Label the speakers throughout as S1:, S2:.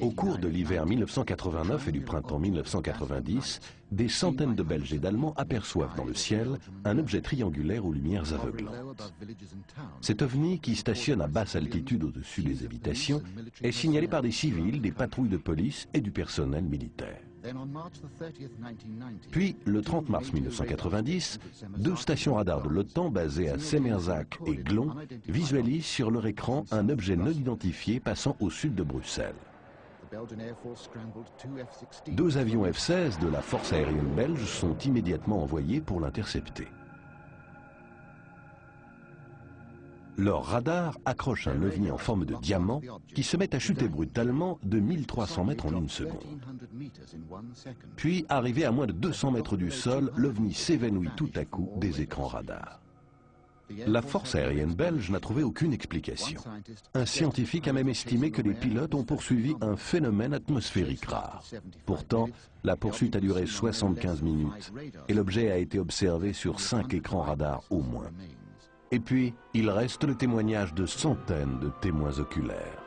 S1: Au cours de l'hiver 1989 et du printemps 1990, des centaines de Belges et d'Allemands aperçoivent dans le ciel un objet triangulaire aux lumières aveuglantes. Cet ovni, qui stationne à basse altitude au-dessus des habitations, est signalé par des civils, des patrouilles de police et du personnel militaire. Puis, le 30 mars 1990, deux stations radars de l'OTAN basées à Semerzak et Glon visualisent sur leur écran un objet non identifié passant au sud de Bruxelles. Deux avions F-16 de la force aérienne belge sont immédiatement envoyés pour l'intercepter. Leur radar accroche un ovni en forme de diamant qui se met à chuter brutalement de 1300 mètres en une seconde. Puis, arrivé à moins de 200 mètres du sol, l'ovni s'évanouit tout à coup des écrans radars. La force aérienne belge n'a trouvé aucune explication. Un scientifique a même estimé que les pilotes ont poursuivi un phénomène atmosphérique rare. Pourtant, la poursuite a duré 75 minutes et l'objet a été observé sur 5 écrans radars au moins. Et puis, il reste le témoignage de centaines de témoins oculaires.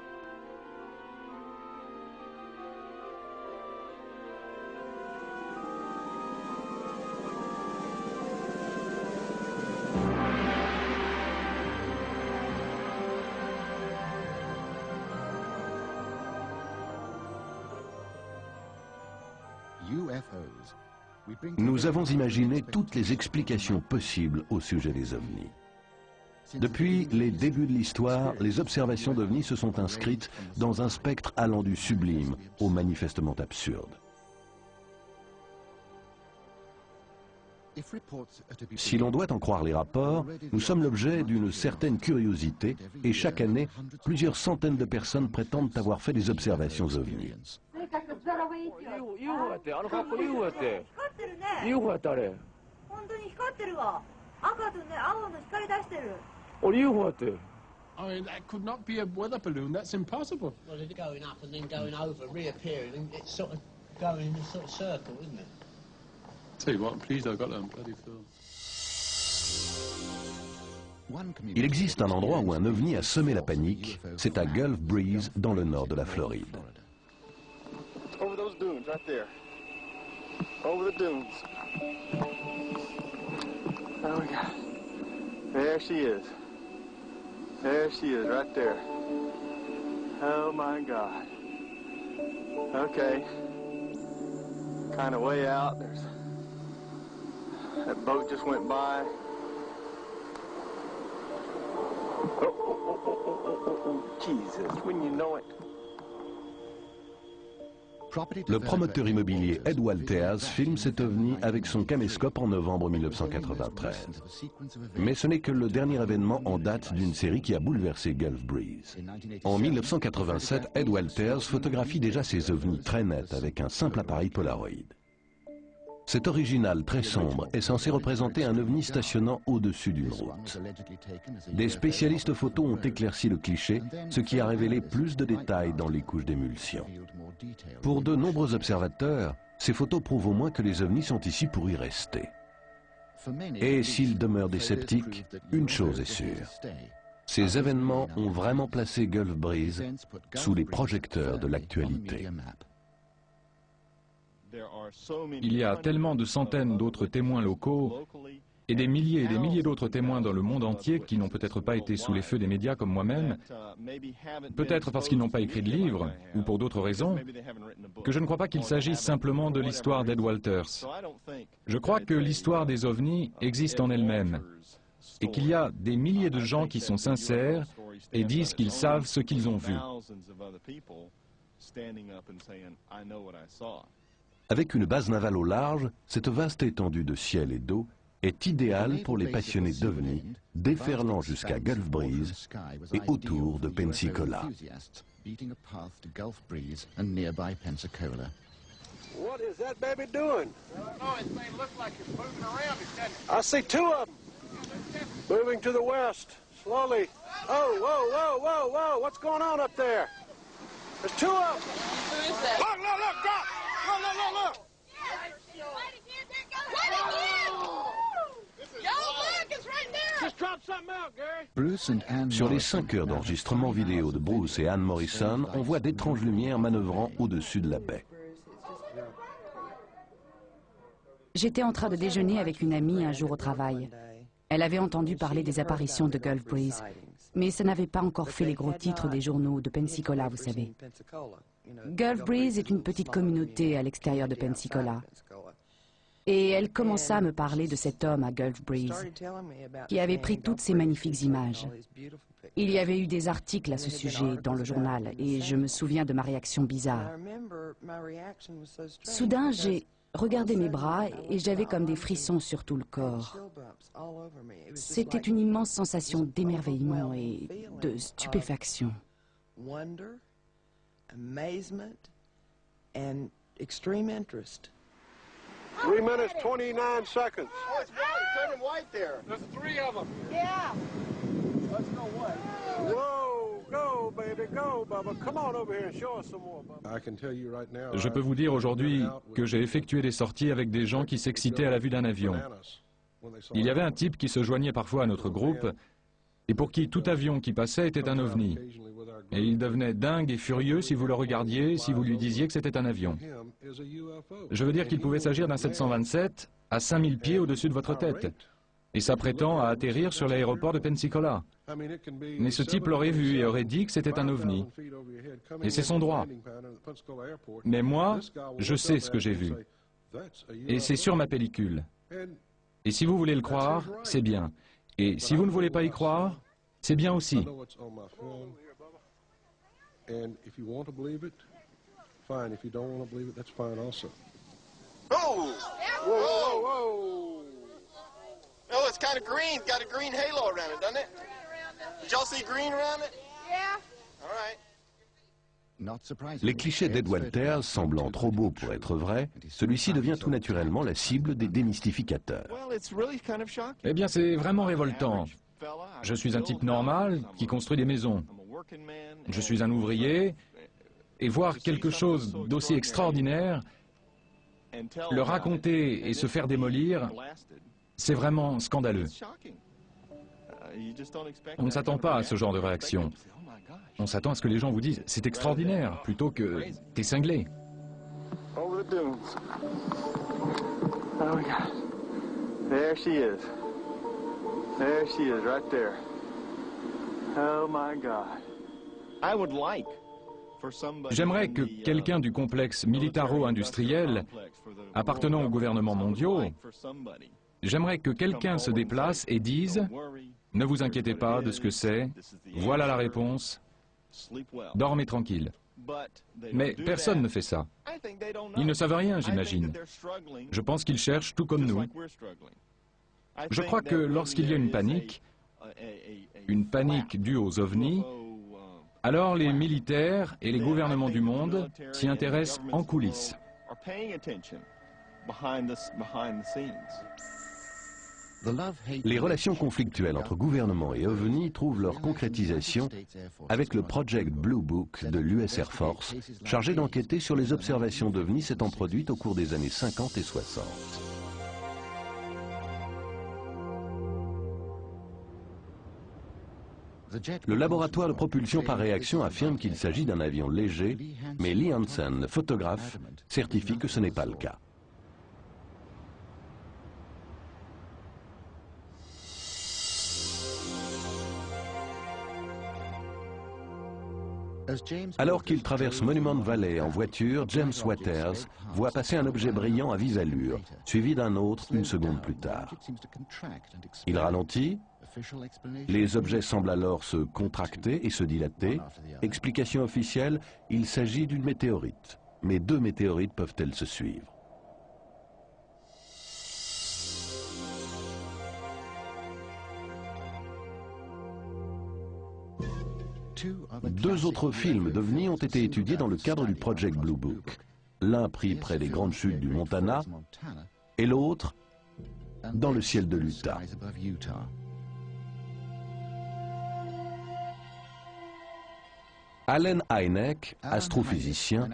S1: Nous avons imaginé toutes les explications possibles au sujet des ovnis. Depuis les débuts de l'histoire, les observations d'ovnis se sont inscrites dans un spectre allant du sublime au manifestement absurde. Si l'on doit en croire les rapports, nous sommes l'objet d'une certaine curiosité et chaque année, plusieurs centaines de personnes prétendent avoir fait des observations ovnis.
S2: I mean, that could not be a weather balloon. That's impossible.
S3: Well, it's going up and then going over, reappearing, and it's sort of going in a sort of circle, isn't it?
S2: Tell you what, I'm pleased I got that on bloody film.
S1: Il existe un endroit où un ovni a semé la panique, c'est à Gulf Breeze, dans le nord de la Floride.
S4: Over those dunes, right there. Over the dunes. Oh my God. There she is. There she is, right there. Oh my God. Okay. Kind of way out. There's that boat just went by. Oh, Jesus, when you know it.
S1: Le promoteur immobilier Ed Walters filme cet ovni avec son caméscope en novembre 1993. Mais ce n'est que le dernier événement en date d'une série qui a bouleversé Gulf Breeze. En 1987, Ed Walters photographie déjà ces ovnis très nets avec un simple appareil Polaroid. Cet original très sombre est censé représenter un ovni stationnant au-dessus d'une route. Des spécialistes photos ont éclairci le cliché, ce qui a révélé plus de détails dans les couches d'émulsion. Pour de nombreux observateurs, ces photos prouvent au moins que les ovnis sont ici pour y rester. Et s'ils demeurent des sceptiques, une chose est sûre. Ces événements ont vraiment placé Gulf Breeze sous les projecteurs de l'actualité.
S5: Il y a tellement de centaines d'autres témoins locaux et des milliers d'autres témoins dans le monde entier qui n'ont peut-être pas été sous les feux des médias comme moi-même, peut-être parce qu'ils n'ont pas écrit de livre ou pour d'autres raisons, que je ne crois pas qu'il s'agisse simplement de l'histoire d'Ed Walters. Je crois que l'histoire des ovnis existe en elle-même et qu'il y a des milliers de gens qui sont sincères et disent qu'ils savent ce qu'ils ont vu.
S1: Avec une base navale au large, cette vaste étendue de ciel et d'eau est idéale pour les passionnés d'ovnis, déferlant jusqu'à Gulf Breeze et autour de Pensacola.
S4: What is that baby doing? Oh, it may look like it's moving around, doesn't it? I see two of them. Moving to the west, slowly. Oh, whoa, whoa, whoa, whoa. What's going on up there? There's two of them. Look, look, look, drop. Look, look, look, look. What again? Yo, look, it's right there.
S1: Sur les 5 heures d'enregistrement vidéo de Bruce et Ann Morrison, on voit d'étranges lumières manœuvrant au-dessus de la baie.
S6: J'étais en train de déjeuner avec une amie un jour au travail. Elle avait entendu parler des apparitions de Gulf Breeze, mais ça n'avait pas encore fait les gros titres des journaux de Pensacola, vous savez. Gulf Breeze est une petite communauté à l'extérieur de Pensacola. Et elle commença à me parler de cet homme à Gulf Breeze, qui avait pris toutes ces magnifiques images. Il y avait eu des articles à ce sujet dans le journal, et je me souviens de ma réaction bizarre. Soudain, j'ai regardé mes bras et j'avais comme des frissons sur tout le corps. C'était une immense sensation d'émerveillement et de stupéfaction.
S4: 3 minutes, 29 seconds.
S2: Oh, it's white. It's turning white there. There's 3 of them.
S3: Yeah.
S2: Let's go white.
S4: Whoa, go, baby, go, Bubba. Come on over here and show us some more, Bubba. I can tell you right now.
S5: Je peux vous dire aujourd'hui que j'ai effectué des sorties avec des gens qui s'excitaient à la vue d'un avion. Il y avait un type qui se joignait parfois à notre groupe et pour qui tout avion qui passait était un ovni. Et il devenait dingue et furieux si vous le regardiez, si vous lui disiez que c'était un avion. Je veux dire qu'il pouvait s'agir d'un 727 à 5000 pieds au-dessus de votre tête. Et ça prétend à atterrir sur l'aéroport de Pensacola. Mais ce type l'aurait vu et aurait dit que c'était un ovni. Et c'est son droit. Mais moi, je sais ce que j'ai vu. Et c'est sur ma pellicule. Et si vous voulez le croire, c'est bien. Et si vous ne voulez pas y croire, c'est bien aussi.
S4: And if you want to believe it, fine. If you don't want to believe it, that's fine also.
S2: Oh!
S4: Whoa, whoa, whoa!
S2: Oh, it's kind of green. Got a green halo around it, doesn't it? Did y'all see green around it?
S3: Yeah.
S2: All right.
S1: Les clichés d'Ed Walters semblant trop beaux pour être vrais, celui-ci devient tout naturellement la cible des démystificateurs.
S2: Well, it's really kind of shocking.
S5: Eh bien, c'est vraiment révoltant. Je suis un type normal qui construit des maisons. Je suis un ouvrier, et voir quelque chose d'aussi extraordinaire, le raconter et se faire démolir, c'est vraiment scandaleux. On ne s'attend pas à ce genre de réaction. On s'attend à ce que les gens vous disent « c'est extraordinaire » plutôt que « t'es cinglé ».
S2: Over the dunes. Oh my God. There she is. There she is, right there. Oh my God. I would like for somebody.
S5: J'aimerais que quelqu'un du complexe militaro-industriel appartenant aux gouvernements mondiaux, j'aimerais que quelqu'un se déplace et dise « ne vous inquiétez pas de ce que c'est, voilà la réponse, dormez tranquille ». Mais personne ne fait ça. Ils ne savent rien, j'imagine. Je pense qu'ils cherchent tout comme nous. Je crois que lorsqu'il y a une panique due aux ovnis, alors les militaires et les gouvernements du monde s'y intéressent en coulisses.
S1: Les relations conflictuelles entre gouvernement et OVNI trouvent leur concrétisation avec le Project Blue Book de l'US Air Force, chargé d'enquêter sur les observations d'OVNI s'étant produites au cours des années 50 et 60. Le laboratoire de propulsion par réaction affirme qu'il s'agit d'un avion léger, mais Lee Hansen, photographe, certifie que ce n'est pas le cas. Alors qu'il traverse Monument Valley en voiture, James Waters voit passer un objet brillant à vive allure, suivi d'un autre une seconde plus tard. Il ralentit. Les objets semblent alors se contracter et se dilater. Explication officielle, il s'agit d'une météorite. Mais 2 météorites peuvent-elles se suivre? Deux autres films d'OVNI ont été étudiés dans le cadre du Project Blue Book. L'un pris près des grandes chutes du Montana et l'autre dans le ciel de l'Utah. Allen Hynek, astrophysicien,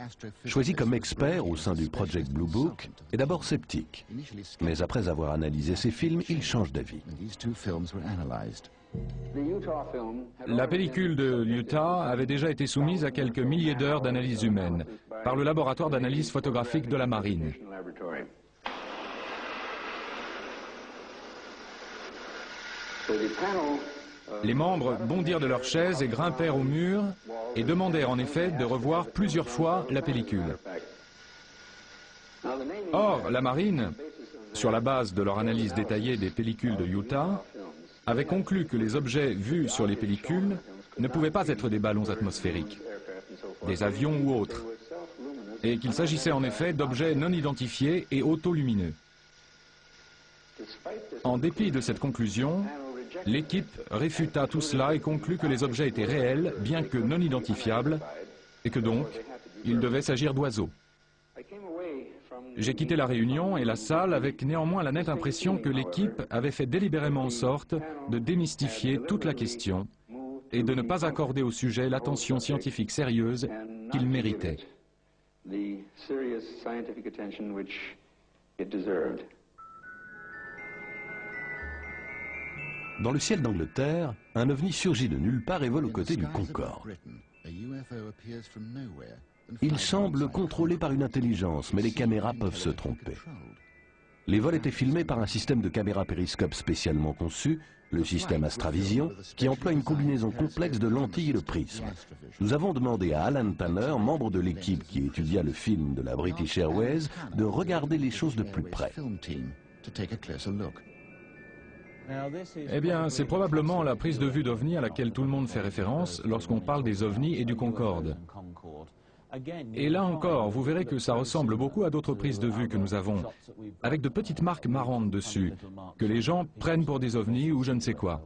S1: choisi comme expert au sein du Project Blue Book, est d'abord sceptique. Mais après avoir analysé ces films, il change d'avis.
S5: La pellicule de l'Utah avait déjà été soumise à quelques milliers d'heures d'analyse humaine par le laboratoire d'analyse photographique de la marine. Les membres bondirent de leurs chaises et grimpèrent au mur et demandèrent en effet de revoir plusieurs fois la pellicule. Or, la marine, sur la base de leur analyse détaillée des pellicules de Utah, avait conclu que les objets vus sur les pellicules ne pouvaient pas être des ballons atmosphériques, des avions ou autres, et qu'il s'agissait en effet d'objets non identifiés et autolumineux. En dépit de cette conclusion, l'équipe réfuta tout cela et conclut que les objets étaient réels, bien que non identifiables, et que donc, il devait s'agir d'oiseaux. J'ai quitté la réunion et la salle avec néanmoins la nette impression que l'équipe avait fait délibérément en sorte de démystifier toute la question et de ne pas accorder au sujet l'attention scientifique sérieuse qu'il méritait.
S1: Dans le ciel d'Angleterre, un ovni surgit de nulle part et vole aux côtés du Concorde. Il semble contrôlé par une intelligence, mais les caméras peuvent se tromper. Les vols étaient filmés par un système de caméras périscope spécialement conçu, le système Astravision, qui emploie une combinaison complexe de lentilles et de prismes. Nous avons demandé à Alan Tanner, membre de l'équipe qui étudia le film de la British Airways, de regarder les choses de plus près.
S5: Eh bien, c'est probablement la prise de vue d'OVNI à laquelle tout le monde fait référence lorsqu'on parle des ovnis et du Concorde. Et là encore, vous verrez que ça ressemble beaucoup à d'autres prises de vue que nous avons, avec de petites marques marrantes dessus, que les gens prennent pour des ovnis ou je ne sais quoi.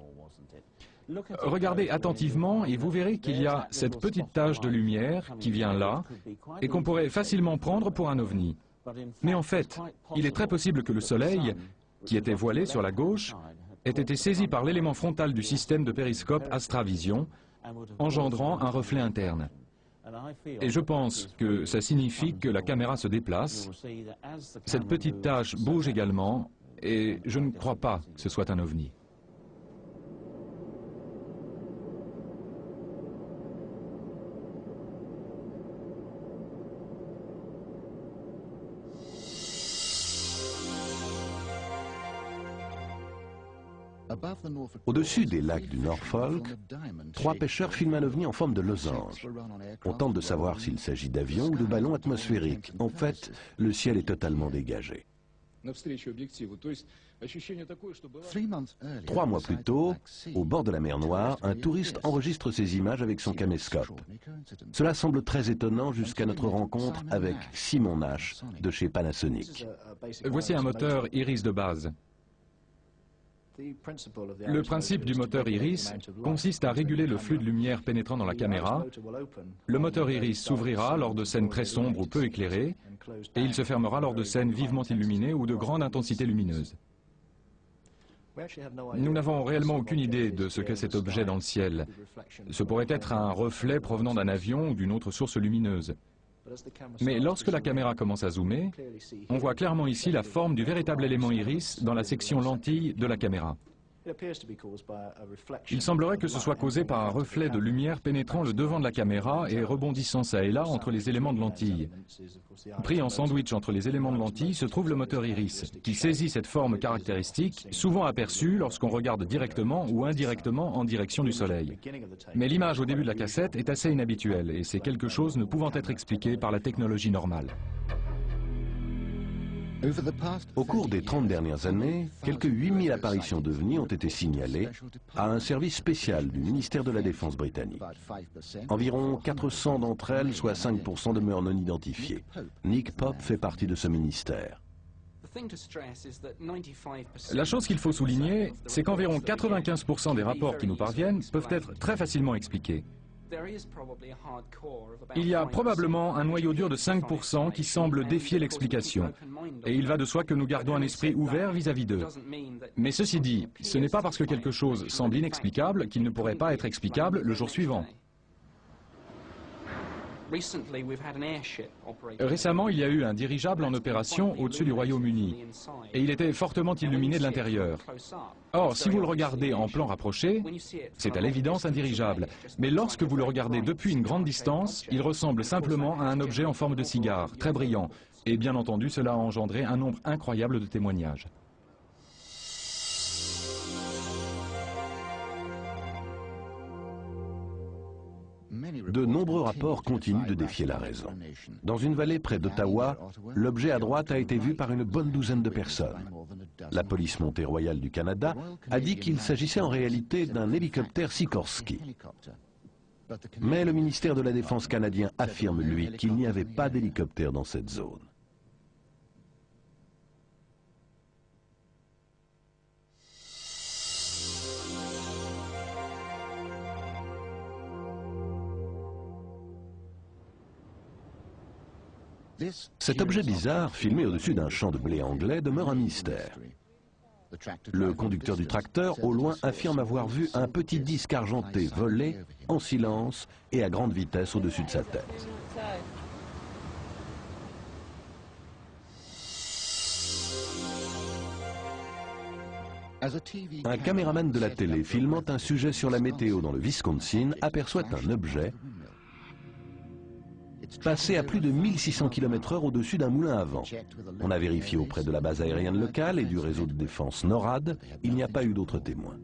S5: Regardez attentivement et vous verrez qu'il y a cette petite tache de lumière qui vient là et qu'on pourrait facilement prendre pour un ovni. Mais en fait, il est très possible que le Soleil, qui était voilé sur la gauche, ait été saisi par l'élément frontal du système de périscope Astravision, engendrant un reflet interne. Et je pense que ça signifie que la caméra se déplace. Cette petite tache bouge également, et je ne crois pas que ce soit un ovni.
S1: Au-dessus des lacs du Norfolk, 3 pêcheurs filment un ovni en forme de losange. On tente de savoir s'il s'agit d'avions ou de ballons atmosphériques. En fait, le ciel est totalement dégagé. 3 mois plus tôt, au bord de la mer Noire, un touriste enregistre ces images avec son caméscope. Cela semble très étonnant jusqu'à notre rencontre avec Simon Nash de chez Panasonic.
S5: Voici un moteur Iris de base. Le principe du moteur Iris consiste à réguler le flux de lumière pénétrant dans la caméra. Le moteur Iris s'ouvrira lors de scènes très sombres ou peu éclairées, et il se fermera lors de scènes vivement illuminées ou de grande intensité lumineuse. Nous n'avons réellement aucune idée de ce qu'est cet objet dans le ciel. Ce pourrait être un reflet provenant d'un avion ou d'une autre source lumineuse. Mais lorsque la caméra commence à zoomer, on voit clairement ici la forme du véritable élément iris dans la section lentille de la caméra. Il semblerait que ce soit causé par un reflet de lumière pénétrant le devant de la caméra et rebondissant ça et là entre les éléments de lentille. Pris en sandwich entre les éléments de lentille se trouve le moteur iris, qui saisit cette forme caractéristique, souvent aperçue lorsqu'on regarde directement ou indirectement en direction du soleil. Mais l'image au début de la cassette est assez inhabituelle et c'est quelque chose ne pouvant être expliqué par la technologie normale.
S1: Au cours des 30 dernières années, quelques 8000 apparitions d'ovnis ont été signalées à un service spécial du ministère de la Défense britannique. Environ 400 d'entre elles, soit 5%, demeurent non identifiées. Nick Pope fait partie de ce ministère.
S5: La chose qu'il faut souligner, c'est qu'environ 95% des rapports qui nous parviennent peuvent être très facilement expliqués. Il y a probablement un noyau dur de 5% qui semble défier l'explication. Et il va de soi que nous gardons un esprit ouvert vis-à-vis d'eux. Mais ceci dit, ce n'est pas parce que quelque chose semble inexplicable qu'il ne pourrait pas être explicable le jour suivant. Récemment, il y a eu un dirigeable en opération au-dessus du Royaume-Uni, et il était fortement illuminé de l'intérieur. Or, si vous le regardez en plan rapproché, c'est à l'évidence un dirigeable, mais lorsque vous le regardez depuis une grande distance, il ressemble simplement à un objet en forme de cigare, très brillant, et bien entendu, cela a engendré un nombre incroyable de témoignages.
S1: De nombreux rapports continuent de défier la raison. Dans une vallée près d'Ottawa, l'objet à droite a été vu par une bonne douzaine de personnes. La police montée royale du Canada a dit qu'il s'agissait en réalité d'un hélicoptère Sikorsky. Mais le ministère de la Défense canadien affirme, lui, qu'il n'y avait pas d'hélicoptère dans cette zone. Cet objet bizarre, filmé au-dessus d'un champ de blé anglais, demeure un mystère. Le conducteur du tracteur, au loin, affirme avoir vu un petit disque argenté voler en silence et à grande vitesse au-dessus de sa tête. Un caméraman de la télé filmant un sujet sur la météo dans le Wisconsin aperçoit un objet passé à plus de 1600 km/h au-dessus d'un moulin à vent. On a vérifié auprès de la base aérienne locale et du réseau de défense NORAD, il n'y a pas eu d'autres témoins.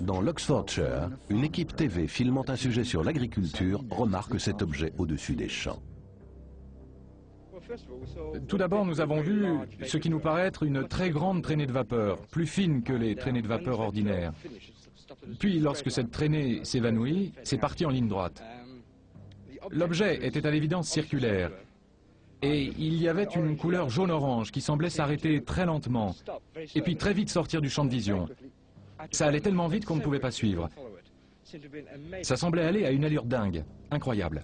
S1: Dans l'Oxfordshire, une équipe TV filmant un sujet sur l'agriculture remarque cet objet au-dessus des champs.
S5: Tout d'abord, nous avons vu ce qui nous paraît être une très grande traînée de vapeur, plus fine que les traînées de vapeur ordinaires. Puis, lorsque cette traînée s'évanouit, c'est parti en ligne droite. L'objet était à l'évidence circulaire, et il y avait une couleur jaune-orange qui semblait s'arrêter très lentement, et puis très vite sortir du champ de vision. Ça allait tellement vite qu'on ne pouvait pas suivre. Ça semblait aller à une allure dingue, incroyable.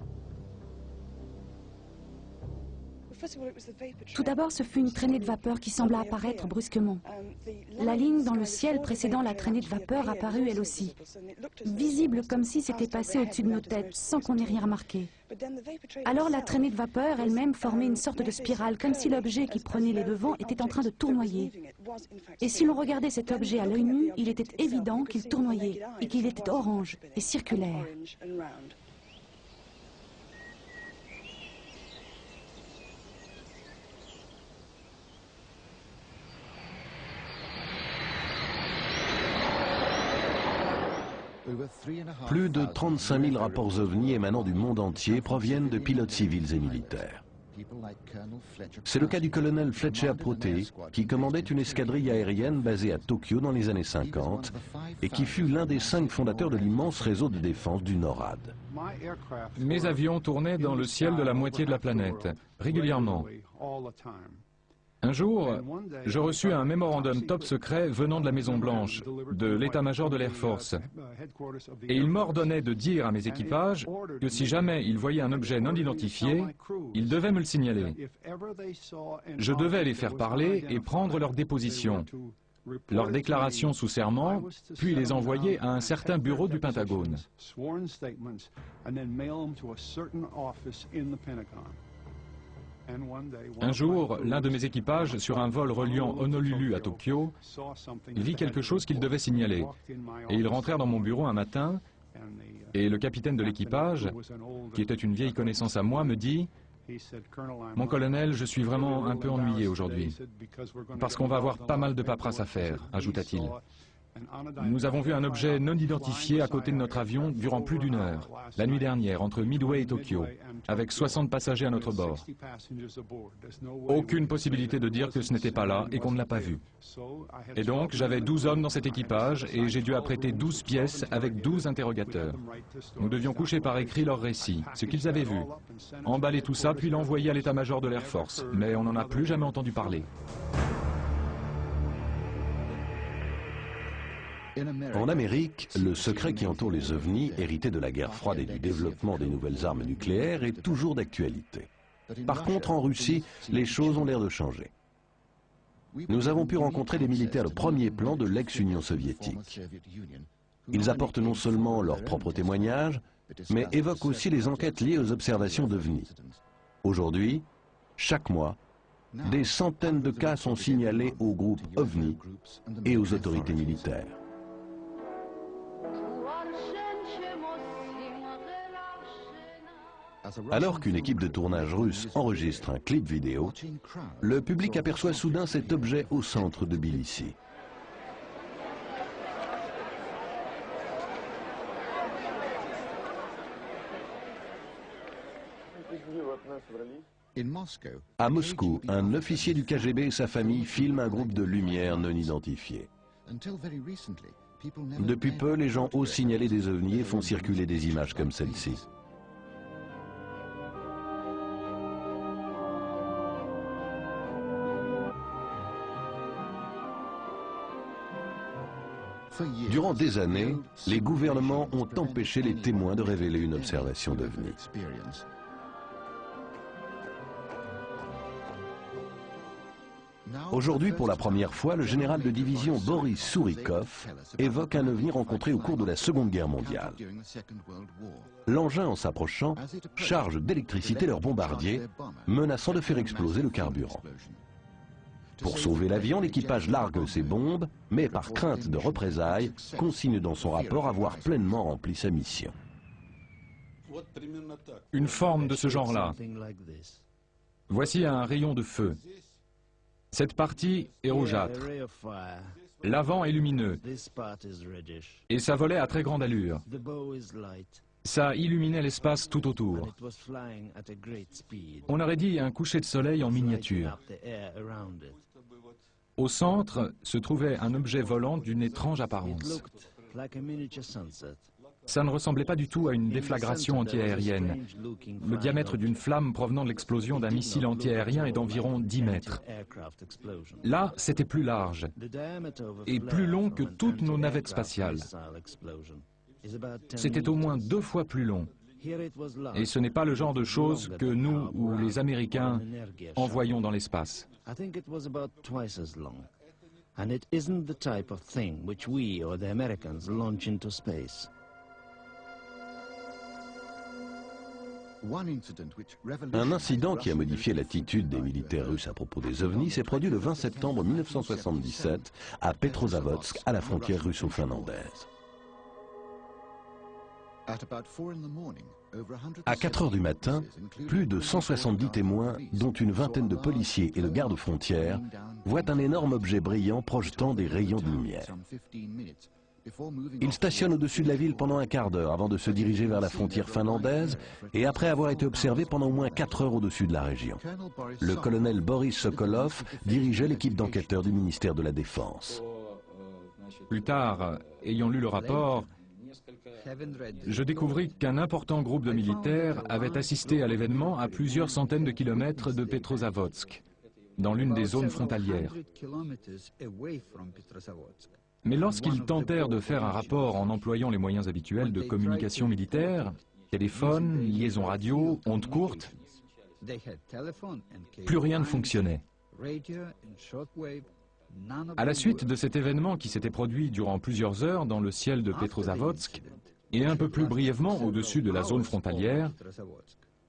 S6: Tout d'abord, ce fut une traînée de vapeur qui sembla apparaître brusquement. La ligne dans le ciel précédant la traînée de vapeur apparut elle aussi, visible comme si c'était passé au-dessus de nos têtes, sans qu'on ait rien remarqué. Alors la traînée de vapeur elle-même formait une sorte de spirale, comme si l'objet qui prenait les devants était en train de tournoyer. Et si l'on regardait cet objet à l'œil nu, il était évident qu'il tournoyait, et qu'il était orange et circulaire.
S1: Plus de 35 000 rapports ovnis émanant du monde entier proviennent de pilotes civils et militaires. C'est le cas du colonel Fletcher Protey, qui commandait une escadrille aérienne basée à Tokyo dans les années 50 et qui fut l'un des 5 fondateurs de l'immense réseau de défense du NORAD.
S5: Mes avions tournaient dans le ciel de la moitié de la planète, régulièrement. Un jour, je reçus un mémorandum top secret venant de la Maison-Blanche, de l'état-major de l'Air Force. Et il m'ordonnait de dire à mes équipages que si jamais ils voyaient un objet non identifié, ils devaient me le signaler. Je devais les faire parler et prendre leur déposition, leur déclaration sous serment, puis les envoyer à un certain bureau du Pentagone. Un jour, l'un de mes équipages, sur un vol reliant Honolulu à Tokyo, vit quelque chose qu'il devait signaler. Et ils rentrèrent dans mon bureau un matin, et le capitaine de l'équipage, qui était une vieille connaissance à moi, me dit « Mon colonel, je suis vraiment un peu ennuyé aujourd'hui, parce qu'on va avoir pas mal de paperasse à faire », ajouta-t-il. Nous avons vu un objet non identifié à côté de notre avion durant plus d'1 heure, la nuit dernière, entre Midway et Tokyo, avec 60 passagers à notre bord. Aucune possibilité de dire que ce n'était pas là et qu'on ne l'a pas vu. Et donc, j'avais 12 hommes dans cet équipage et j'ai dû apprêter 12 pièces avec 12 interrogateurs. Nous devions coucher par écrit leur récit, ce qu'ils avaient vu, emballer tout ça puis l'envoyer à l'état-major de l'Air Force, mais on n'en a plus jamais entendu parler.
S1: En Amérique, le secret qui entoure les ovnis, hérité de la guerre froide et du développement des nouvelles armes nucléaires, est toujours d'actualité. Par contre, en Russie, les choses ont l'air de changer. Nous avons pu rencontrer des militaires de premier plan de l'ex-Union soviétique. Ils apportent non seulement leurs propres témoignages, mais évoquent aussi les enquêtes liées aux observations d'OVNI. Aujourd'hui, chaque mois, des centaines de cas sont signalés au groupe OVNI et aux autorités militaires. Alors qu'une équipe de tournage russe enregistre un clip vidéo, le public aperçoit soudain cet objet au centre de Tbilissi. À Moscou, un officier du KGB et sa famille filment un groupe de lumières non identifiées. Depuis peu, les gens osent signaler des ovnis et font circuler des images comme celle-ci. Durant des années, les gouvernements ont empêché les témoins de révéler une observation d'OVNI. Aujourd'hui, pour la première fois, le général de division Boris Sourikov évoque un ovni rencontré au cours de la Seconde Guerre mondiale. L'engin, en s'approchant, charge d'électricité leur bombardier, menaçant de faire exploser le carburant. Pour sauver l'avion, l'équipage largue ses bombes, mais par crainte de représailles, consigne dans son rapport avoir pleinement rempli sa mission.
S5: Une forme de ce genre-là. Voici un rayon de feu. Cette partie est rougeâtre. L'avant est lumineux. Et ça volait à très grande allure. Ça illuminait l'espace tout autour. On aurait dit un coucher de soleil en miniature. Au centre se trouvait un objet volant d'une étrange apparence. Ça ne ressemblait pas du tout à une déflagration antiaérienne. Le diamètre d'une flamme provenant de l'explosion d'un missile antiaérien est d'environ 10 mètres. Là, c'était plus large et plus long que toutes nos navettes spatiales. C'était au moins 2 fois plus long. Et ce n'est pas le genre de choses que nous ou les Américains envoyons dans l'espace.
S1: Un incident qui a modifié l'attitude des militaires russes à propos des ovnis s'est produit le 20 septembre 1977 à Petrozavodsk, à la frontière russo-finlandaise. À 4 heures du matin, plus de 170 témoins, dont une vingtaine de policiers et de gardes-frontières, voient un énorme objet brillant projetant des rayons de lumière. Il stationne au-dessus de la ville pendant un quart d'heure avant de se diriger vers la frontière finlandaise et après avoir été observé pendant au moins 4 heures au-dessus de la région. Le colonel Boris Sokolov dirigeait l'équipe d'enquêteurs du ministère de la Défense.
S5: Plus tard, ayant lu le rapport, je découvris qu'un important groupe de militaires avait assisté à l'événement à plusieurs centaines de kilomètres de Petrozavodsk, dans l'une des zones frontalières. Mais lorsqu'ils tentèrent de faire un rapport en employant les moyens habituels de communication militaire, téléphone, liaison radio, ondes courtes, plus rien ne fonctionnait. À la suite de cet événement qui s'était produit durant plusieurs heures dans le ciel de Petrozavodsk et un peu plus brièvement au-dessus de la zone frontalière,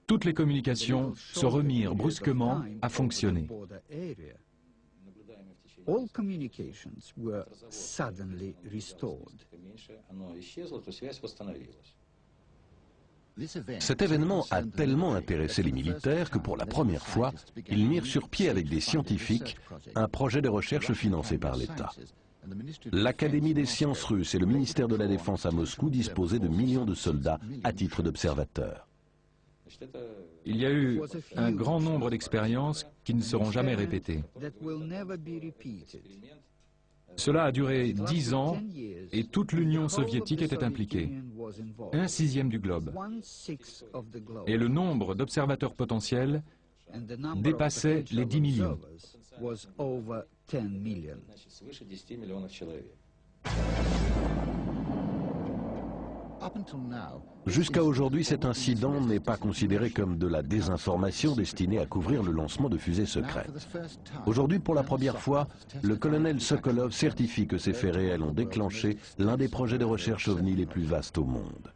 S5: toutes les communications se remirent brusquement à fonctionner.
S7: All communications were suddenly restored.
S1: Cet événement a tellement intéressé les militaires que pour la première fois, ils mirent sur pied avec des scientifiques un projet de recherche financé par l'État. L'Académie des sciences russes et le ministère de la Défense à Moscou disposaient de millions de soldats à titre d'observateurs.
S5: Il y a eu un grand nombre d'expériences qui ne seront jamais répétées. Cela a duré 10 ans et toute l'Union soviétique était impliquée, 1/6 du globe. Et le nombre d'observateurs potentiels dépassait les 10 millions.
S7: Was over 10 million.
S1: Jusqu'à aujourd'hui, cet incident n'est pas considéré comme de la désinformation destinée à couvrir le lancement de fusées secrètes. Aujourd'hui, pour la première fois, le colonel Sokolov certifie que ces faits réels ont déclenché l'un des projets de recherche OVNI les plus vastes au monde.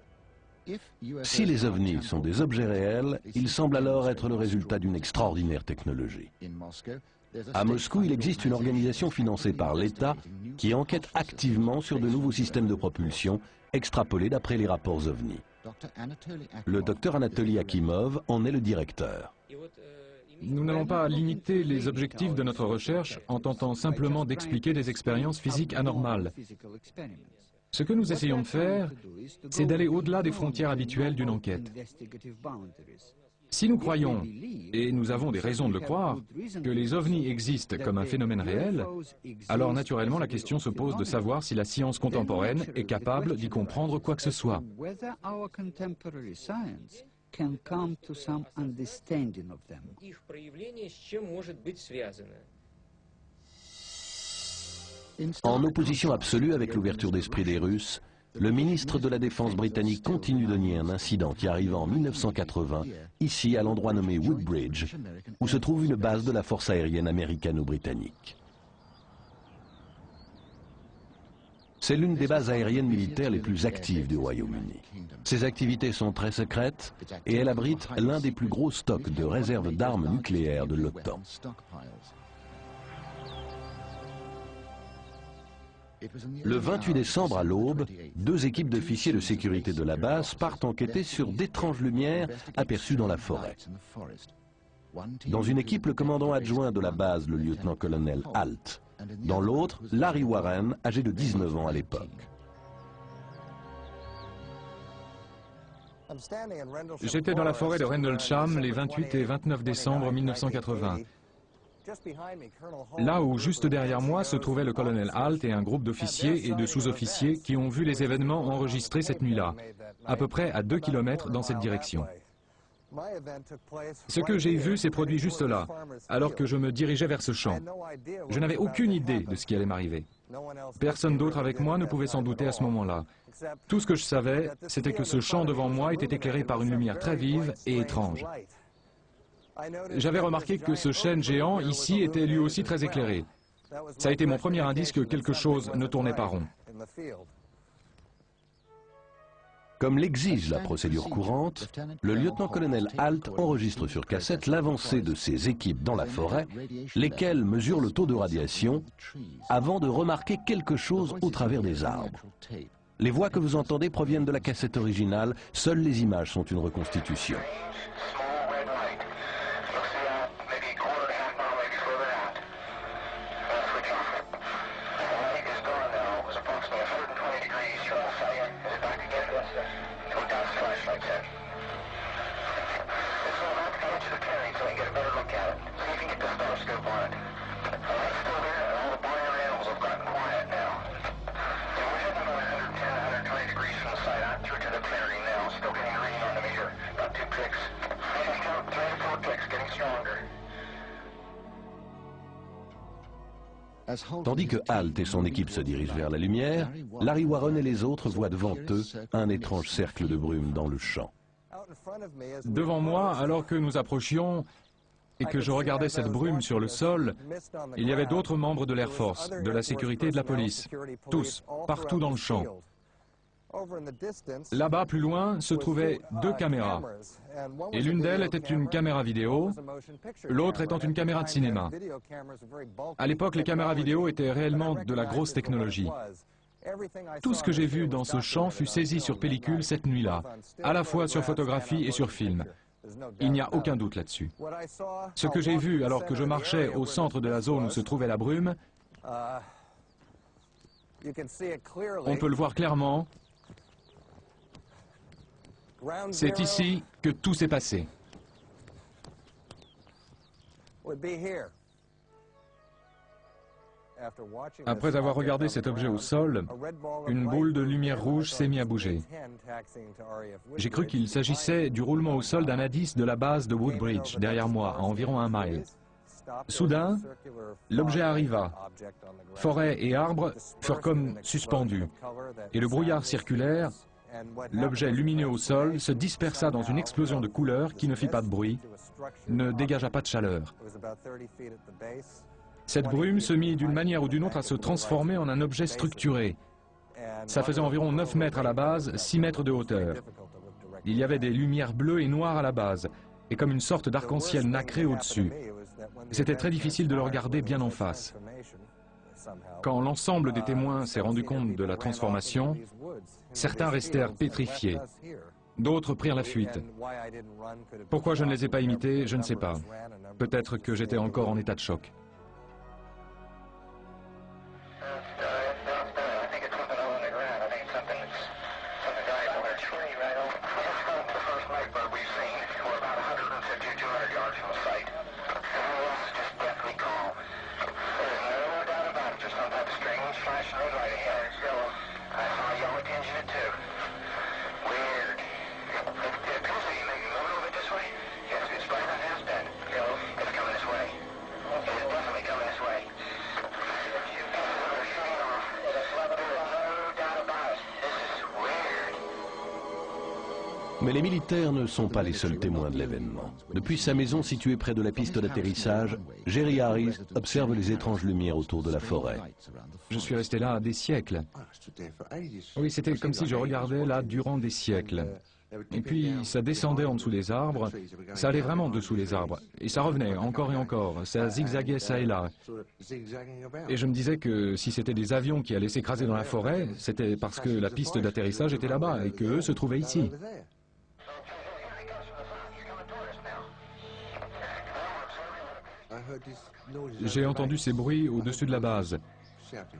S1: Si les ovnis sont des objets réels, ils semblent alors être le résultat d'une extraordinaire technologie. À Moscou, il existe une organisation financée par l'État qui enquête activement sur de nouveaux systèmes de propulsion extrapolés d'après les rapports OVNI. Le docteur Anatoly Akimov en est le directeur.
S5: Nous n'allons pas limiter les objectifs de notre recherche en tentant simplement d'expliquer des expériences physiques anormales. Ce que nous essayons de faire, c'est d'aller au-delà des frontières habituelles d'une enquête. Si nous croyons, et nous avons des raisons de le croire, que les ovnis existent comme un phénomène réel, alors naturellement la question se pose de savoir si la science contemporaine est capable d'y comprendre quoi que ce soit.
S1: En opposition absolue avec l'ouverture d'esprit des Russes, le ministre de la Défense britannique continue de nier un incident qui arrive en 1980, ici à l'endroit nommé Woodbridge, où se trouve une base de la force aérienne américano-britannique. C'est l'une des bases aériennes militaires les plus actives du Royaume-Uni. Ses activités sont très secrètes et elle abrite l'un des plus gros stocks de réserves d'armes nucléaires de l'OTAN. Le 28 décembre à l'aube, deux équipes d'officiers de sécurité de la base partent enquêter sur d'étranges lumières aperçues dans la forêt. Dans une équipe, le commandant adjoint de la base, le lieutenant-colonel Halt. Dans l'autre, Larry Warren, âgé de 19 ans à l'époque.
S5: J'étais dans la forêt de Rendlesham les 28 et 29 décembre 1980. Là où, juste derrière moi, se trouvait le colonel Halt et un groupe d'officiers et de sous-officiers qui ont vu les événements enregistrés cette nuit-là, à peu près à 2 km dans cette direction. Ce que j'ai vu s'est produit juste là, alors que je me dirigeais vers ce champ. Je n'avais aucune idée de ce qui allait m'arriver. Personne d'autre avec moi ne pouvait s'en douter à ce moment-là. Tout ce que je savais, c'était que ce champ devant moi était éclairé par une lumière très vive et étrange. J'avais remarqué que ce chêne géant ici était lui aussi très éclairé. Ça a été mon premier indice que quelque chose ne tournait pas rond.
S1: Comme l'exige la procédure courante, le lieutenant-colonel Halt enregistre sur cassette l'avancée de ses équipes dans la forêt, lesquelles mesurent le taux de radiation, avant de remarquer quelque chose au travers des arbres. Les voix que vous entendez proviennent de la cassette originale, seules les images sont une reconstitution. Tandis que Halt et son équipe se dirigent vers la lumière, Larry Warren et les autres voient devant eux un étrange cercle de brume dans le champ.
S5: Devant moi, alors que nous approchions et que je regardais cette brume sur le sol, il y avait d'autres membres de l'Air Force, de la sécurité et de la police, tous, partout dans le champ. Là-bas, plus loin, se trouvaient 2 caméras. Et l'une d'elles était une caméra vidéo, l'autre étant une caméra de cinéma. À l'époque, les caméras vidéo étaient réellement de la grosse technologie. Tout ce que j'ai vu dans ce champ fut saisi sur pellicule cette nuit-là, à la fois sur photographie et sur film. Il n'y a aucun doute là-dessus. Ce que j'ai vu alors que je marchais au centre de la zone où se trouvait la brume, on peut le voir clairement. C'est ici que tout s'est passé. Après avoir regardé cet objet au sol, une boule de lumière rouge s'est mise à bouger. J'ai cru qu'il s'agissait du roulement au sol d'un indice de la base de Woodbridge, derrière moi, à environ 1 mile. Soudain, l'objet arriva. Forêt et arbres furent comme suspendus, et le brouillard circulaire L'objet lumineux au sol se dispersa dans une explosion de couleurs qui ne fit pas de bruit, ne dégagea pas de chaleur. Cette brume se mit d'une manière ou d'une autre à se transformer en un objet structuré. Ça faisait environ 9 mètres à la base, 6 mètres de hauteur. Il y avait des lumières bleues et noires à la base, et comme une sorte d'arc-en-ciel nacré au-dessus. C'était très difficile de le regarder bien en face. Quand l'ensemble des témoins s'est rendu compte de la transformation, certains restèrent pétrifiés. D'autres prirent la fuite. Pourquoi je ne les ai pas imités, je ne sais pas. Peut-être que j'étais encore en état de choc.
S1: Mais les militaires ne sont pas les seuls témoins de l'événement. Depuis sa maison située près de la piste d'atterrissage, Jerry Harris observe les étranges lumières autour de la forêt.
S5: Je suis resté là des siècles. Oui, c'était comme si je regardais là durant des siècles. Et puis ça descendait en dessous des arbres, ça allait vraiment dessous les arbres, et ça revenait encore et encore, ça zigzaguait ça et là. Et je me disais que si c'était des avions qui allaient s'écraser dans la forêt, c'était parce que la piste d'atterrissage était là-bas et qu'eux se trouvaient ici. J'ai entendu ces bruits au-dessus de la base.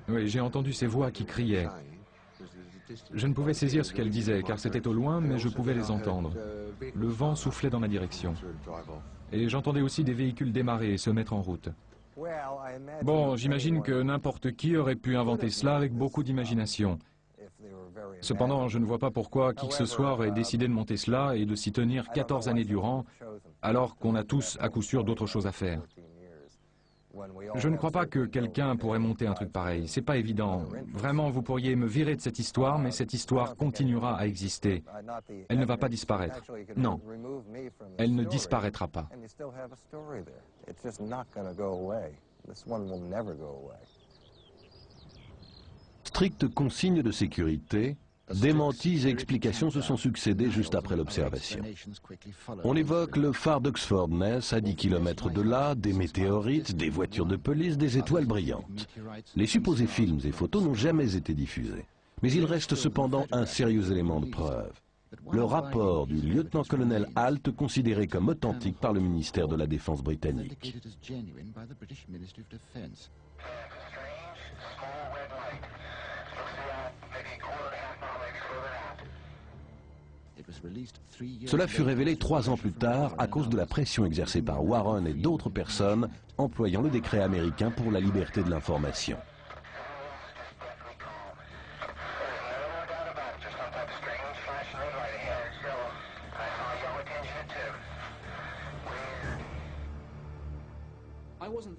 S5: Oui, j'ai entendu ces voix qui criaient. Je ne pouvais saisir ce qu'elles disaient, car c'était au loin, mais je pouvais les entendre. Le vent soufflait dans ma direction. Et j'entendais aussi des véhicules démarrer et se mettre en route. Bon, j'imagine que n'importe qui aurait pu inventer cela avec beaucoup d'imagination. Cependant, je ne vois pas pourquoi qui que ce soit aurait décidé de monter cela et de s'y tenir 14 années durant, alors qu'on a tous, à coup sûr, d'autres choses à faire. Je ne crois pas que quelqu'un pourrait monter un truc pareil. C'est pas évident. Vraiment, vous pourriez me virer de cette histoire, mais cette histoire continuera à exister. Elle ne va pas disparaître. Non. Elle ne disparaîtra pas.
S1: Strictes consignes de sécurité, démentis et explications se sont succédés juste après l'observation. On évoque le phare d'Oxford Ness à 10 km de là, des météorites, des voitures de police, des étoiles brillantes. Les supposés films et photos n'ont jamais été diffusés. Mais il reste cependant un sérieux élément de preuve. Le rapport du lieutenant-colonel Halt considéré comme authentique par le ministère de la Défense britannique. Cela fut révélé 3 ans plus tard à cause de la pression exercée par Warren et d'autres personnes employant le décret américain pour la liberté de l'information.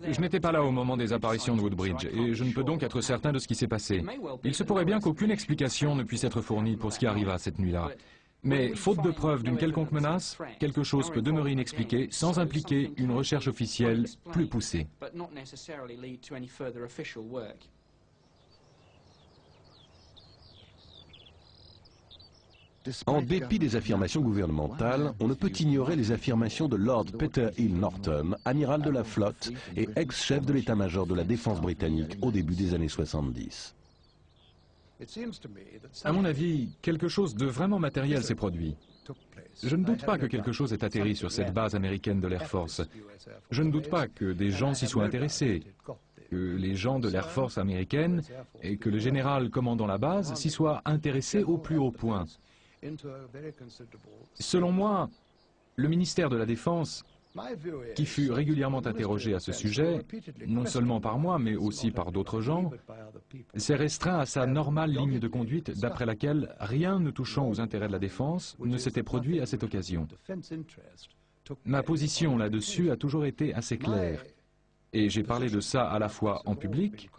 S5: Je n'étais pas là au moment des apparitions de Woodbridge, et je ne peux donc être certain de ce qui s'est passé. Il se pourrait bien qu'aucune explication ne puisse être fournie pour ce qui arriva cette nuit-là. Mais, faute de preuve d'une quelconque menace, quelque chose peut demeurer inexpliqué sans impliquer une recherche officielle plus poussée.
S1: En dépit des affirmations gouvernementales, on ne peut ignorer les affirmations de Lord Peter Hill Norton, amiral de la flotte et ex-chef de l'état-major de la défense britannique au début des années 70.
S5: À mon avis, quelque chose de vraiment matériel s'est produit. Je ne doute pas que quelque chose ait atterri sur cette base américaine de l'Air Force. Je ne doute pas que des gens s'y soient intéressés, que les gens de l'Air Force américaine et que le général commandant la base s'y soient intéressés au plus haut point. Selon moi, le ministère de la Défense, qui fut régulièrement interrogé à ce sujet, non seulement par moi, mais aussi par d'autres gens, s'est restreint à sa normale ligne de conduite d'après laquelle rien ne touchant aux intérêts de la défense ne s'était produit à cette occasion. Ma position là-dessus a toujours été assez claire, Et j'ai parlé de ça à la fois en public,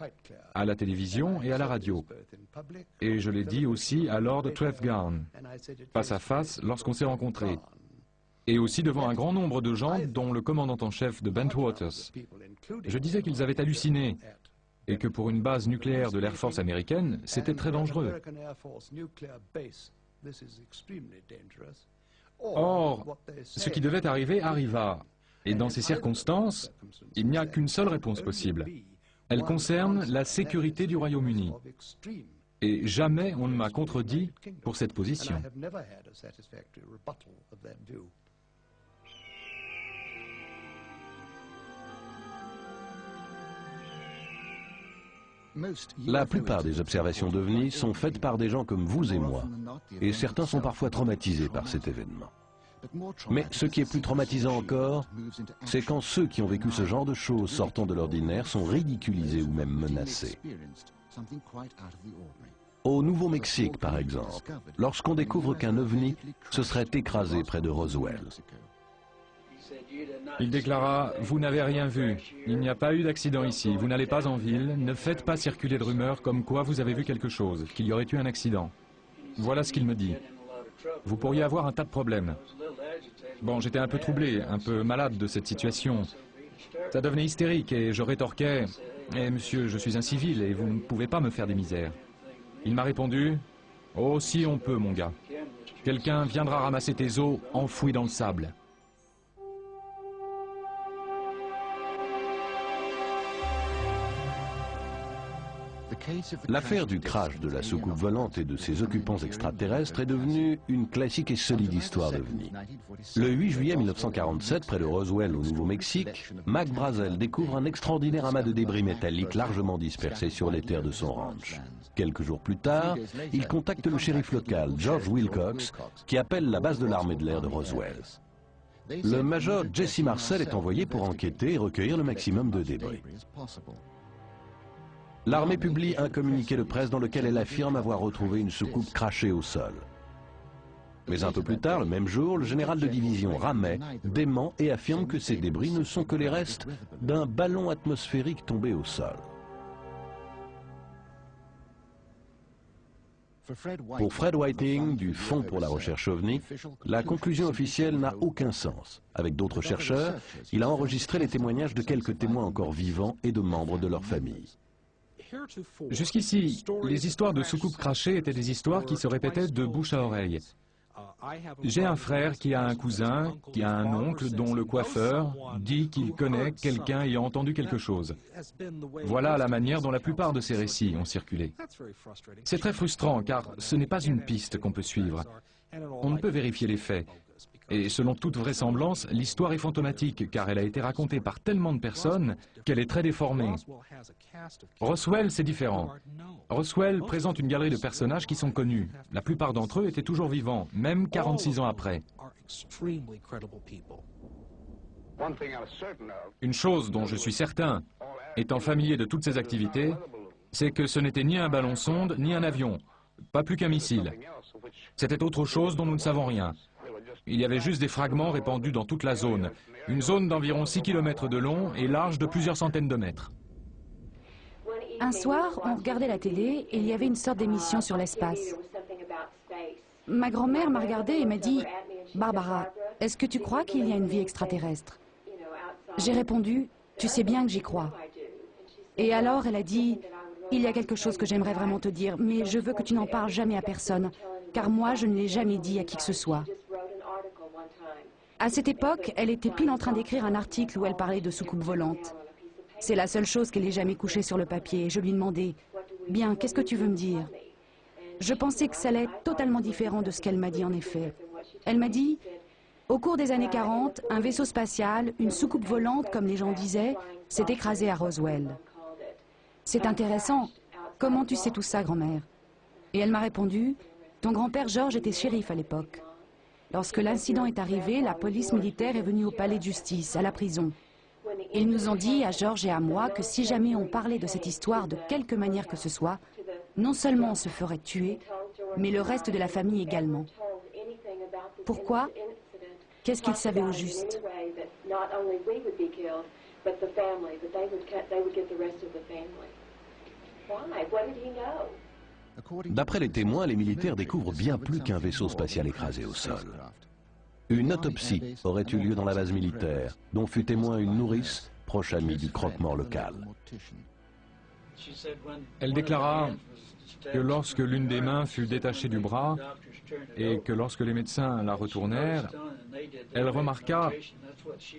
S5: à la télévision et à la radio. Et je l'ai dit aussi à Lord Trefgarne, face à face, lorsqu'on s'est rencontrés. Et aussi devant un grand nombre de gens, dont le commandant en chef de Bentwaters. Je disais qu'ils avaient halluciné, et que pour une base nucléaire de l'Air Force américaine, c'était très dangereux. Or, ce qui devait arriver arriva. Et dans ces circonstances, il n'y a qu'une seule réponse possible. Elle concerne la sécurité du Royaume-Uni. Et jamais on ne m'a contredit pour cette position.
S1: La plupart des observations d'OVNI sont faites par des gens comme vous et moi, et certains sont parfois traumatisés par cet événement. Mais ce qui est plus traumatisant encore, c'est quand ceux qui ont vécu ce genre de choses sortant de l'ordinaire sont ridiculisés ou même menacés. Au Nouveau-Mexique, par exemple, lorsqu'on découvre qu'un OVNI se serait écrasé près de Roswell.
S5: Il déclara « Vous n'avez rien vu, il n'y a pas eu d'accident ici, vous n'allez pas en ville, ne faites pas circuler de rumeurs comme quoi vous avez vu quelque chose, qu'il y aurait eu un accident. » Voilà ce qu'il me dit. Vous pourriez avoir un tas de problèmes. Bon, j'étais un peu troublé, un peu malade de cette situation. Ça devenait hystérique et je rétorquais « Eh monsieur, je suis un civil et vous ne pouvez pas me faire des misères. » Il m'a répondu « Oh, si on peut, mon gars. Quelqu'un viendra ramasser tes os enfouis dans le sable. »
S1: L'affaire du crash de la soucoupe volante et de ses occupants extraterrestres est devenue une classique et solide histoire d'OVNI. Le 8 juillet 1947, près de Roswell au Nouveau-Mexique, Mac Brazel découvre un extraordinaire amas de débris métalliques largement dispersés sur les terres de son ranch. Quelques jours plus tard, il contacte le shérif local, George Wilcox, qui appelle la base de l'armée de l'air de Roswell. Le major Jesse Marcel est envoyé pour enquêter et recueillir le maximum de débris. L'armée publie un communiqué de presse dans lequel elle affirme avoir retrouvé une soucoupe crachée au sol. Mais un peu plus tard, le même jour, le général de division Ramey dément et affirme que ces débris ne sont que les restes d'un ballon atmosphérique tombé au sol. Pour Fred Whiting, du Fonds pour la recherche OVNI, la conclusion officielle n'a aucun sens. Avec d'autres chercheurs, il a enregistré les témoignages de quelques témoins encore vivants et de membres de leur famille.
S5: Jusqu'ici, les histoires de soucoupes crachées étaient des histoires qui se répétaient de bouche à oreille. J'ai un frère qui a un cousin, qui a un oncle dont le coiffeur dit qu'il connaît quelqu'un ayant entendu quelque chose. Voilà la manière dont la plupart de ces récits ont circulé. C'est très frustrant car ce n'est pas une piste qu'on peut suivre. On ne peut vérifier les faits. Et selon toute vraisemblance, l'histoire est fantomatique car elle a été racontée par tellement de personnes qu'elle est très déformée. Roswell, c'est différent. Roswell présente une galerie de personnages qui sont connus. La plupart d'entre eux étaient toujours vivants, même 46 ans après. Une chose dont je suis certain, étant familier de toutes ces activités, c'est que ce n'était ni un ballon-sonde, ni un avion, pas plus qu'un missile. C'était autre chose dont nous ne savons rien. Il y avait juste des fragments répandus dans toute la zone. Une zone d'environ 6 km de long et large de plusieurs centaines de mètres.
S6: Un soir, on regardait la télé et il y avait une sorte d'émission sur l'espace. Ma grand-mère m'a regardée et m'a dit « Barbara, est-ce que tu crois qu'il y a une vie extraterrestre ?» J'ai répondu « Tu sais bien que j'y crois. » Et alors elle a dit « Il y a quelque chose que j'aimerais vraiment te dire, mais je veux que tu n'en parles jamais à personne, car moi je ne l'ai jamais dit à qui que ce soit. » À cette époque, elle était pile en train d'écrire un article où elle parlait de soucoupe volante. C'est la seule chose qu'elle ait jamais couchée sur le papier. Et je lui demandais « Bien, qu'est-ce que tu veux me dire ?» Je pensais que ça allait être totalement différent de ce qu'elle m'a dit en effet. Elle m'a dit « Au cours des années 40, un vaisseau spatial, une soucoupe volante, comme les gens disaient, s'est écrasé à Roswell. » C'est intéressant. Comment tu sais tout ça, grand-mère? Et elle m'a répondu « Ton grand-père George était shérif à l'époque. Lorsque l'incident est arrivé, la police militaire est venue au palais de justice, à la prison. Ils nous ont dit, à George et à moi, que si jamais on parlait de cette histoire de quelque manière que ce soit, non seulement on se ferait tuer, mais le reste de la famille également. Pourquoi? Qu'est-ce qu'ils savaient au juste?
S8: but the family, that they would get the rest of the family. Why? What did he know?
S1: D'après les témoins, les militaires découvrent bien plus qu'un vaisseau spatial écrasé au sol. Une autopsie aurait eu lieu dans la base militaire, dont fut témoin une nourrice, proche amie du croque-mort local.
S5: Elle déclara que lorsque l'une des mains fut détachée du bras et que lorsque les médecins la retournèrent, elle remarqua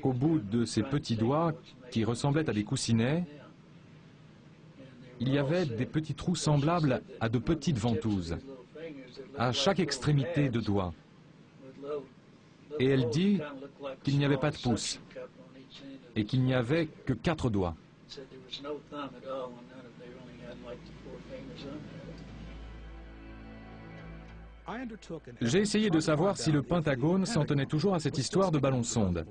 S5: qu'au bout de ses petits doigts, qui ressemblaient à des coussinets, il y avait des petits trous semblables à de petites ventouses, à chaque extrémité de doigt. Et elle dit qu'il n'y avait pas de pouce, et qu'il n'y avait que 4 doigts. J'ai essayé de savoir si le Pentagone s'en tenait toujours à cette histoire de ballon-sonde.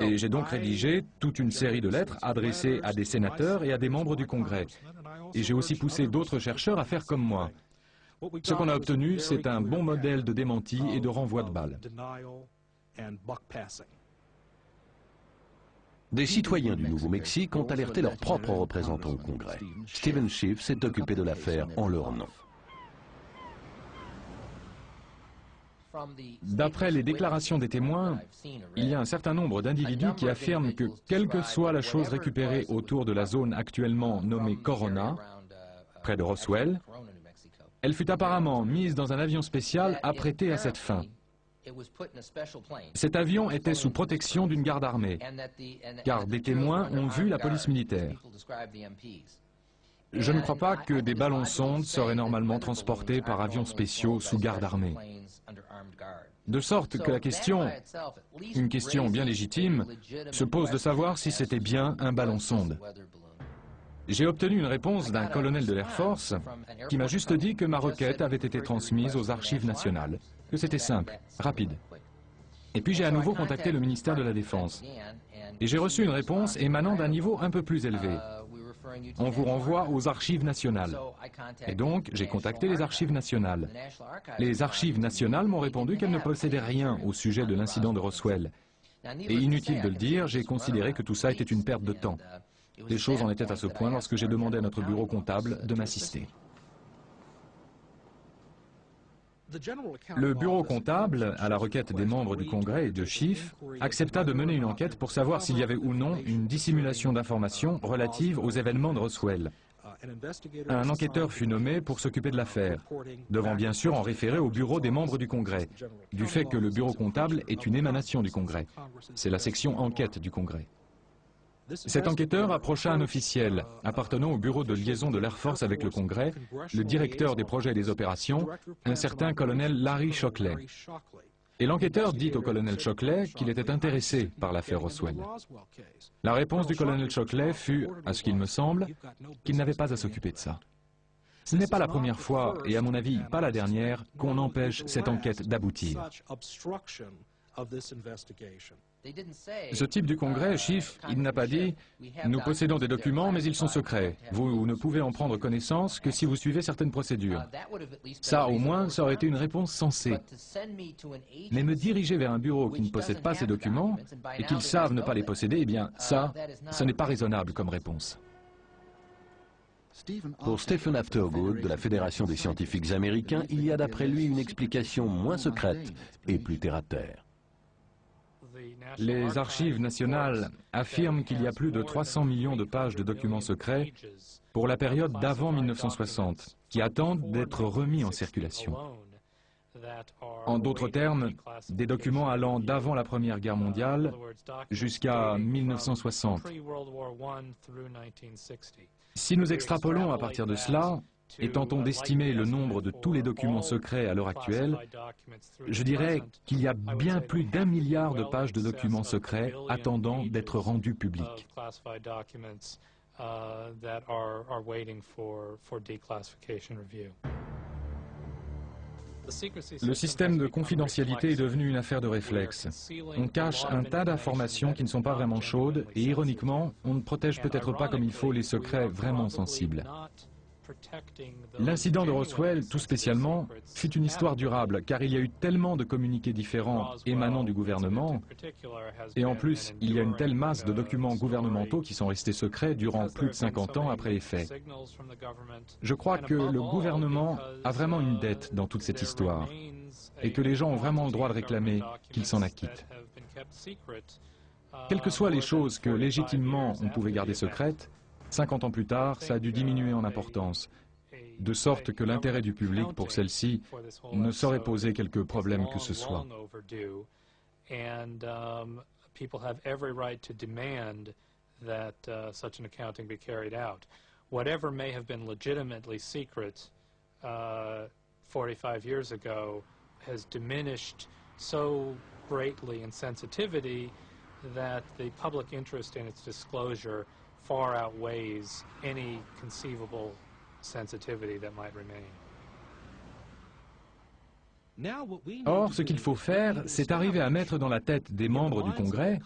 S5: Et j'ai donc rédigé toute une série de lettres adressées à des sénateurs et à des membres du Congrès. Et j'ai aussi poussé d'autres chercheurs à faire comme moi. Ce qu'on a obtenu, c'est un bon modèle de démenti et de renvoi de balles.
S1: Des citoyens du Nouveau-Mexique ont alerté leurs propres représentants au Congrès. Stephen Schiff s'est occupé de l'affaire en leur nom.
S5: D'après les déclarations des témoins, il y a un certain nombre d'individus qui affirment que, quelle que soit la chose récupérée autour de la zone actuellement nommée Corona, près de Roswell, elle fut apparemment mise dans un avion spécial apprêté à cette fin. Cet avion était sous protection d'une garde armée, car des témoins ont vu la police militaire. Je ne crois pas que des ballons-sondes seraient normalement transportés par avions spéciaux sous garde armée. De sorte que la question, une question bien légitime, se pose de savoir si c'était bien un ballon-sonde. J'ai obtenu une réponse d'un colonel de l'Air Force qui m'a juste dit que ma requête avait été transmise aux archives nationales, que c'était simple, rapide. Et puis j'ai à nouveau contacté le ministère de la Défense. Et j'ai reçu une réponse émanant d'un niveau un peu plus élevé. On vous renvoie aux archives nationales. Et donc, j'ai contacté les archives nationales. Les archives nationales m'ont répondu qu'elles ne possédaient rien au sujet de l'incident de Roswell. Et inutile de le dire, j'ai considéré que tout ça était une perte de temps. Les choses en étaient à ce point lorsque j'ai demandé à notre bureau comptable de m'assister. Le bureau comptable, à la requête des membres du Congrès et de Schiff, accepta de mener une enquête pour savoir s'il y avait ou non une dissimulation d'informations relatives aux événements de Roswell. Un enquêteur fut nommé pour s'occuper de l'affaire, devant bien sûr en référer au bureau des membres du Congrès, du fait que le bureau comptable est une émanation du Congrès. C'est la section enquête du Congrès. Cet enquêteur approcha un officiel appartenant au bureau de liaison de l'Air Force avec le Congrès, le directeur des projets et des opérations, un certain colonel Larry Shockley. Et l'enquêteur dit au colonel Shockley qu'il était intéressé par l'affaire Roswell. La réponse du colonel Shockley fut, à ce qu'il me semble, qu'il n'avait pas à s'occuper de ça. Ce n'est pas la première fois, et à mon avis pas la dernière, qu'on empêche cette enquête d'aboutir. Ce type du Congrès, Schiff, il n'a pas dit « Nous possédons des documents, mais ils sont secrets. Vous ne pouvez en prendre connaissance que si vous suivez certaines procédures. » Ça, au moins, ça aurait été une réponse sensée. Mais me diriger vers un bureau qui ne possède pas ces documents et qu'ils savent ne pas les posséder, eh bien, ça, ce n'est pas raisonnable comme réponse.
S1: Pour Stephen Aftergood, de la Fédération des scientifiques américains, il y a d'après lui une explication moins secrète et plus terre-à-terre.
S5: Les archives nationales affirment qu'il y a plus de 300 millions de pages de documents secrets pour la période d'avant 1960, qui attendent d'être remis en circulation. En d'autres termes, des documents allant d'avant la Première Guerre mondiale jusqu'à 1960. Si nous extrapolons à partir de cela, et tentons d'estimer le nombre de tous les documents secrets à l'heure actuelle, je dirais qu'il y a bien plus d'1 milliard de pages de documents secrets attendant d'être rendus publics. Le système de confidentialité est devenu une affaire de réflexe. On cache un tas d'informations qui ne sont pas vraiment chaudes et ironiquement, on ne protège peut-être pas comme il faut les secrets vraiment sensibles. L'incident de Roswell, tout spécialement, fut une histoire durable, car il y a eu tellement de communiqués différents émanant du gouvernement, et en plus, il y a une telle masse de documents gouvernementaux qui sont restés secrets durant plus de 50 ans après les faits. Je crois que le gouvernement a vraiment une dette dans toute cette histoire, et que les gens ont vraiment le droit de réclamer qu'il s'en acquitte. Quelles que soient les choses que légitimement on pouvait garder secrètes, 50 ans plus tard, ça a dû diminuer en importance, de sorte que l'intérêt du public pour celle-ci ne saurait poser quelque problème que ce soit.
S9: Whatever may have been legitimately secret 45 years ago has diminished so greatly in sensitivity that the public interest in its disclosure far outweighs any conceivable sensitivity that might remain.
S5: Or, ce qu'il faut faire, c'est arriver à mettre dans la tête des membres du Congrès,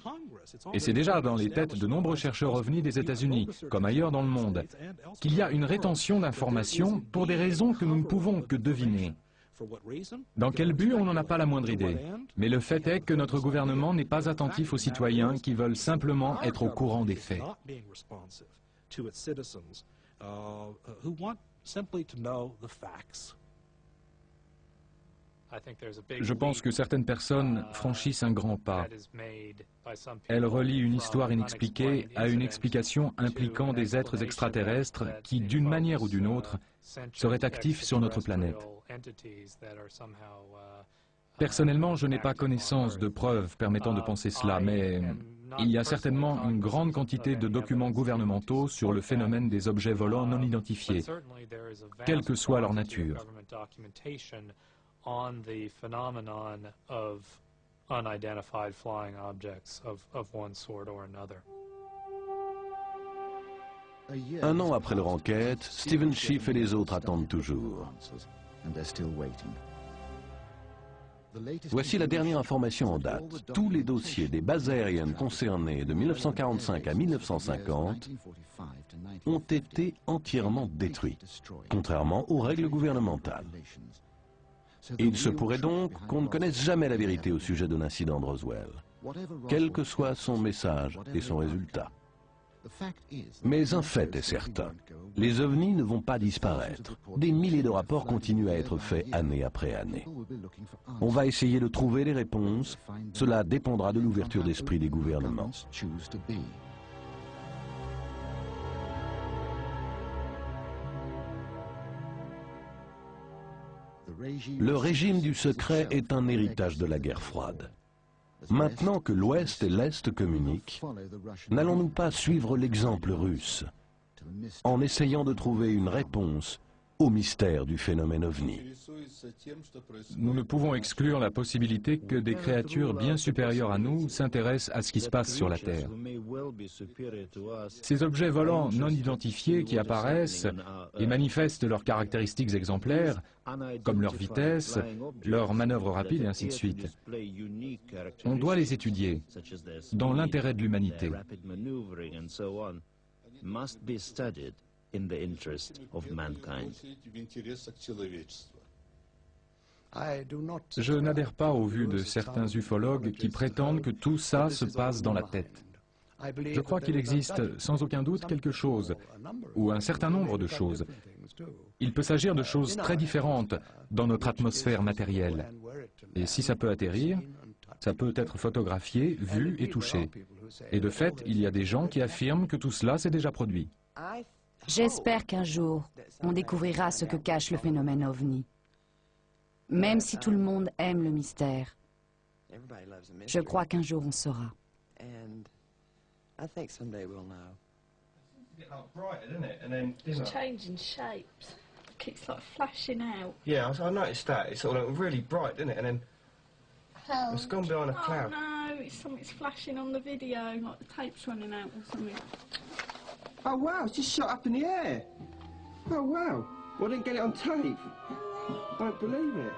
S5: et c'est déjà dans les têtes de nombreux chercheurs ovnis des États-Unis, comme ailleurs dans le monde, qu'il y a une rétention d'informations pour des raisons que nous ne pouvons que deviner. Dans quel but, on n'en a pas la moindre idée. Mais le fait est que notre gouvernement n'est pas attentif aux citoyens qui veulent simplement être au courant des faits. Je pense que certaines personnes franchissent un grand pas. Elles relient une histoire inexpliquée à une explication impliquant des êtres extraterrestres qui, d'une manière ou d'une autre, seraient actifs sur notre planète. Personnellement, je n'ai pas connaissance de preuves permettant de penser cela, mais il y a certainement une grande quantité de documents gouvernementaux sur le phénomène des objets volants non identifiés, quelle que soit leur nature.
S9: On the phenomenon of unidentified flying objects of one sort or another.
S1: Un an après leur enquête, Stephen Schiff et les autres attendent toujours. Voici la dernière information en date. Tous les dossiers des bases aériennes concernées de 1945 à 1950 ont été entièrement détruits, contrairement aux règles gouvernementales. Et il se pourrait donc qu'on ne connaisse jamais la vérité au sujet de l'incident de Roswell, quel que soit son message et son résultat. Mais un fait est certain, les ovnis ne vont pas disparaître. Des milliers de rapports continuent à être faits année après année. On va essayer de trouver les réponses, cela dépendra de l'ouverture d'esprit des gouvernements. Le régime du secret est un héritage de la guerre froide. Maintenant que l'Ouest et l'Est communiquent, n'allons-nous pas suivre l'exemple russe en essayant de trouver une réponse au mystère du phénomène ovni?
S5: Nous ne pouvons exclure la possibilité que des créatures bien supérieures à nous s'intéressent à ce qui se passe sur la Terre. Ces objets volants non identifiés qui apparaissent et manifestent leurs caractéristiques exemplaires, comme leur vitesse, leurs manœuvres rapides et ainsi de suite. On doit les étudier, dans l'intérêt de l'humanité. In the interest of mankind. Je n'adhère pas aux vues de certains ufologues qui prétendent que tout ça se passe dans la tête. Je crois qu'il existe sans aucun doute quelque chose, ou un certain nombre de choses. Il peut s'agir de choses très différentes dans notre atmosphère matérielle. Et si ça peut atterrir, ça peut être photographié, vu et touché. Et de fait, il y a des gens qui affirment que tout cela s'est déjà produit.
S6: J'espère qu'un jour, on découvrira ce que cache le phénomène ovni. Même si tout le monde aime le mystère, je crois qu'un jour on saura.
S10: It's changing shapes. It keeps like flashing out.
S2: Yeah, I noticed that. It's sort of really bright, isn't it? And then it's gone behind a cloud.
S10: Oh no, something's flashing on the video, like the tape's running out or something.
S2: Oh wow, it's just shot up in the air. Oh wow. Well, I didn't get it on tape. I don't believe it.